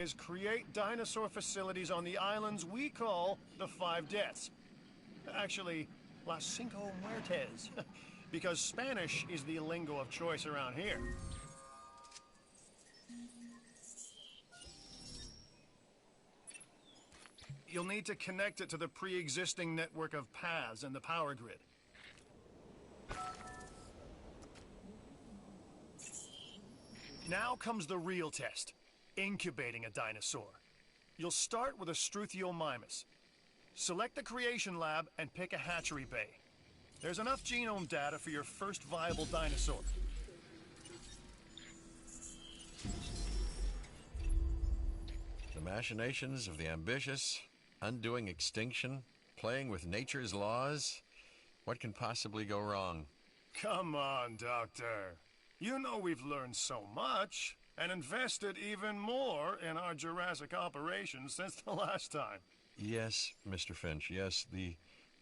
is create dinosaur facilities on the islands we call the Five Deaths. Actually, Las Cinco Muertes, because Spanish is the lingo of choice around here. You'll need to connect it to the pre-existing network of paths and the power grid. Now comes the real test, incubating a dinosaur. You'll start with a Struthiomimus. Select the creation lab and pick a hatchery bay. There's enough genome data for your first viable dinosaur. The machinations of the ambitious, undoing extinction, playing with nature's laws. What can possibly go wrong? Come on, Doctor. You know we've learned so much, and invested even more in our Jurassic operations since the last time. Yes, Mr. Finch, yes, the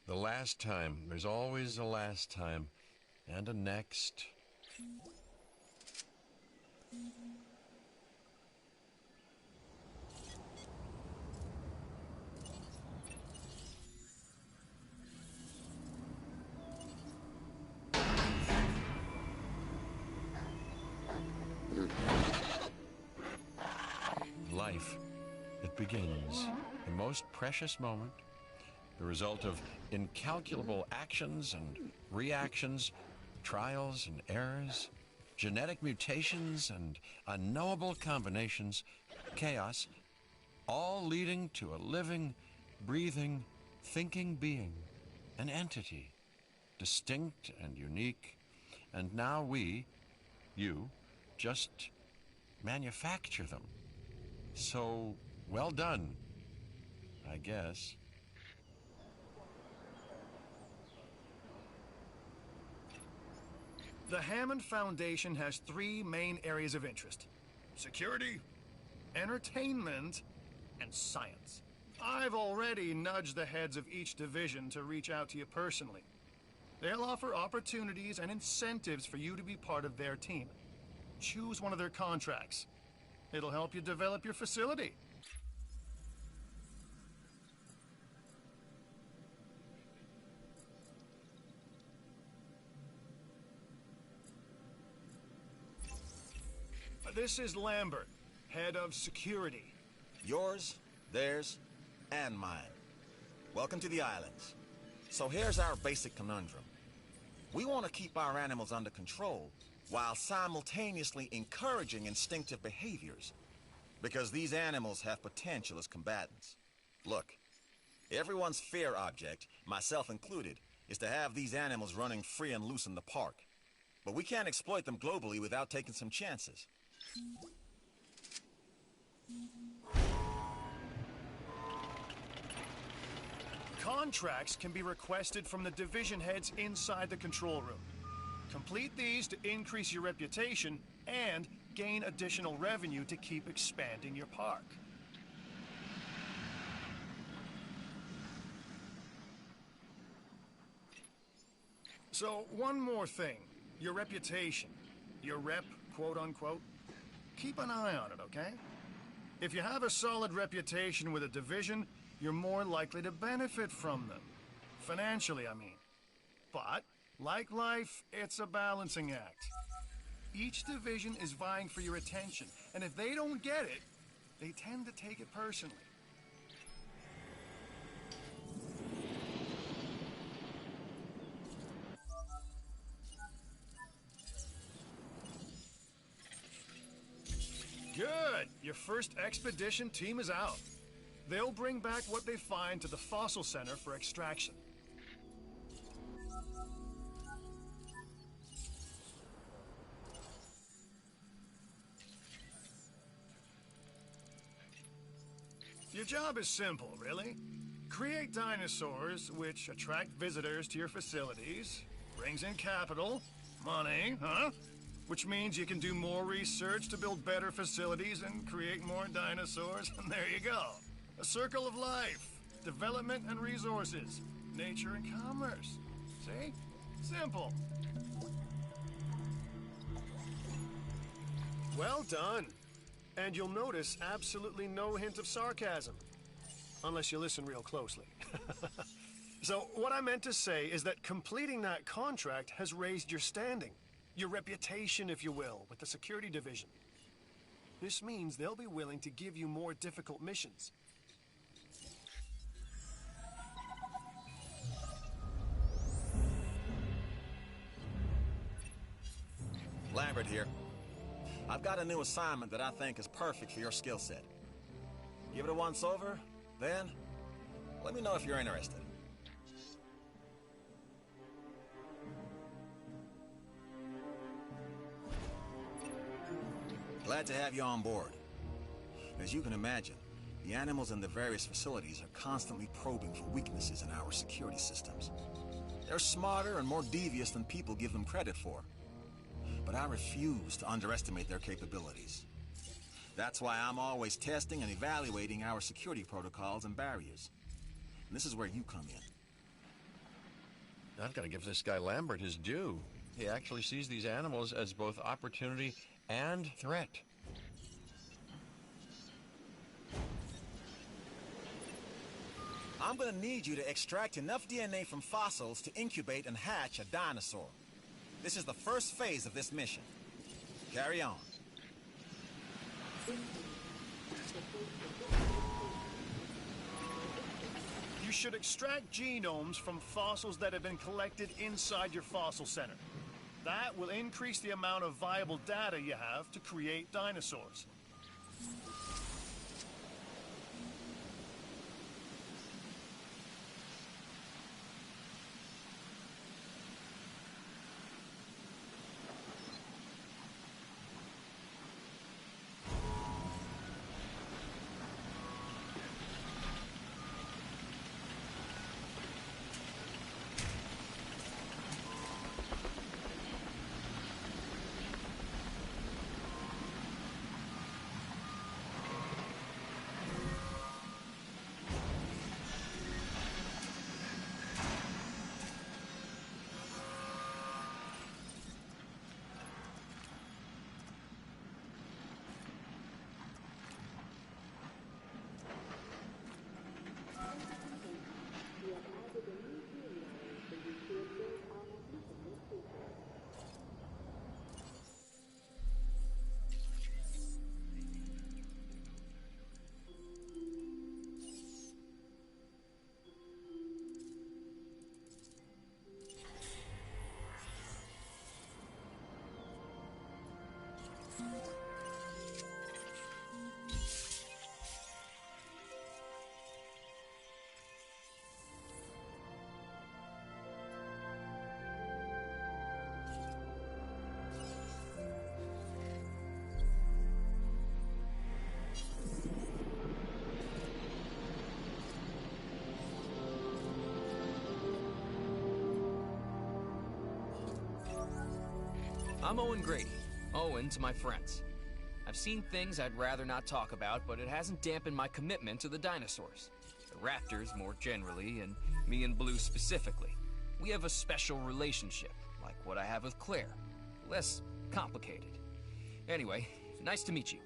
last time. There's always a last time, and a next. Life, it begins, the most precious moment, the result of incalculable actions and reactions, trials and errors, genetic mutations and unknowable combinations, chaos, all leading to a living, breathing, thinking being, an entity, distinct and unique, and now we, you, just manufacture them. So, well done, I guess. The Hammond Foundation has 3 main areas of interest: security, entertainment, and science. I've already nudged the heads of each division to reach out to you personally. They'll offer opportunities and incentives for you to be part of their team. Choose one of their contracts. It'll help you develop your facility. This is Lambert, head of security. Yours, theirs, and mine. Welcome to the islands. So here's our basic conundrum. We want to keep our animals under control while simultaneously encouraging instinctive behaviors, because these animals have potential as combatants. Look, everyone's fear object, myself included, is to have these animals running free and loose in the park. But we can't exploit them globally without taking some chances. Contracts can be requested from the division heads inside the control room. Complete these to increase your reputation and gain additional revenue to keep expanding your park. So, one more thing. Your reputation. Your rep, quote-unquote. Keep an eye on it, okay? If you have a solid reputation with a division, you're more likely to benefit from them. Financially, I mean. But, like life, it's a balancing act. Each division is vying for your attention, and if they don't get it, they tend to take it personally. Good! Your first expedition team is out. They'll bring back what they find to the fossil center for extraction. Your job is simple, really. Create dinosaurs which attract visitors to your facilities, brings in capital, money, which means you can do more research to build better facilities and create more dinosaurs, and there you go. A circle of life, development and resources, nature and commerce. See? Simple. Well done. And you'll notice absolutely no hint of sarcasm. Unless you listen real closely. So, what I meant to say is that completing that contract has raised your standing. Your reputation, if you will, with the security division. This means they'll be willing to give you more difficult missions. Lambert here. I've got a new assignment that I think is perfect for your skill set. Give it a once over, then let me know if you're interested. Glad to have you on board. As you can imagine, the animals in the various facilities are constantly probing for weaknesses in our security systems. They're smarter and more devious than people give them credit for. But I refuse to underestimate their capabilities. That's why I'm always testing and evaluating our security protocols and barriers. And this is where you come in. I've got to give this guy Lambert his due. He actually sees these animals as both opportunity and threat. I'm gonna need you to extract enough DNA from fossils to incubate and hatch a dinosaur. This is the first phase of this mission. Carry on. You should extract genomes from fossils that have been collected inside your fossil center. That will increase the amount of viable data you have to create dinosaurs. I'm Owen Grady. Owen to my friends. I've seen things I'd rather not talk about, but it hasn't dampened my commitment to the dinosaurs. The raptors more generally, and me and Blue specifically. We have a special relationship, like what I have with Claire. Less complicated. Anyway, nice to meet you.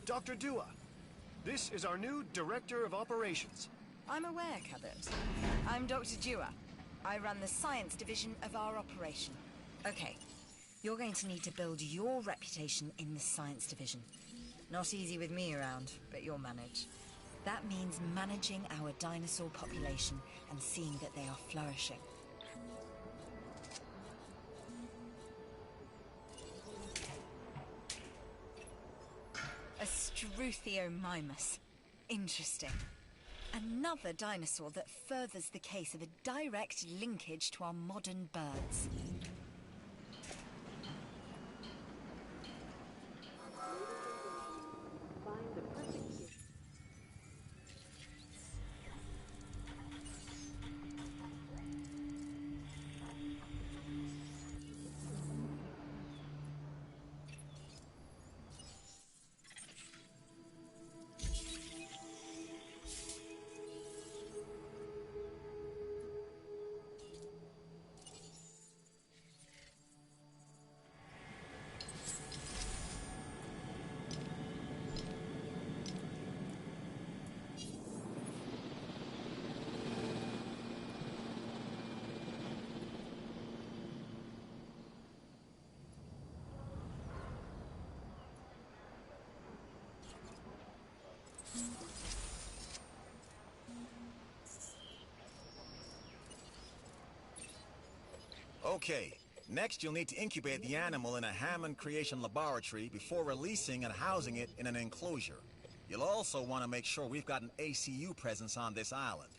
Dr. Dua. This is our new Director of Operations. I'm aware, Cabot. I'm Dr. Dua. I run the science division of our operation. Okay, you're going to need to build your reputation in the science division. Not easy with me around, but you'll manage. That means managing our dinosaur population and seeing that they are flourishing. A Struthiomimus. Interesting. Another dinosaur that furthers the case of a direct linkage to our modern birds. Okay, next you'll need to incubate the animal in a Hammond Creation Laboratory before releasing and housing it in an enclosure. You'll also want to make sure we've got an ACU presence on this island.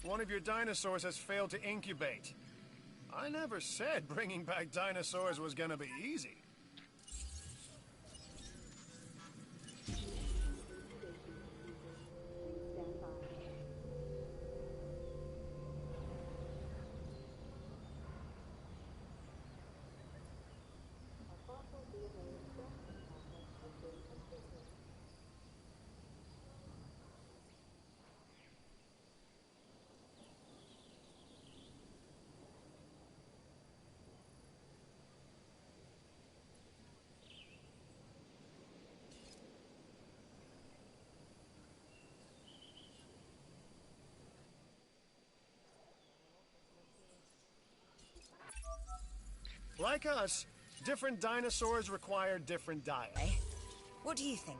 one of your dinosaurs has failed to incubate. I never said bringing back dinosaurs was gonna be easy. Like us, different dinosaurs require different diets. What do you think?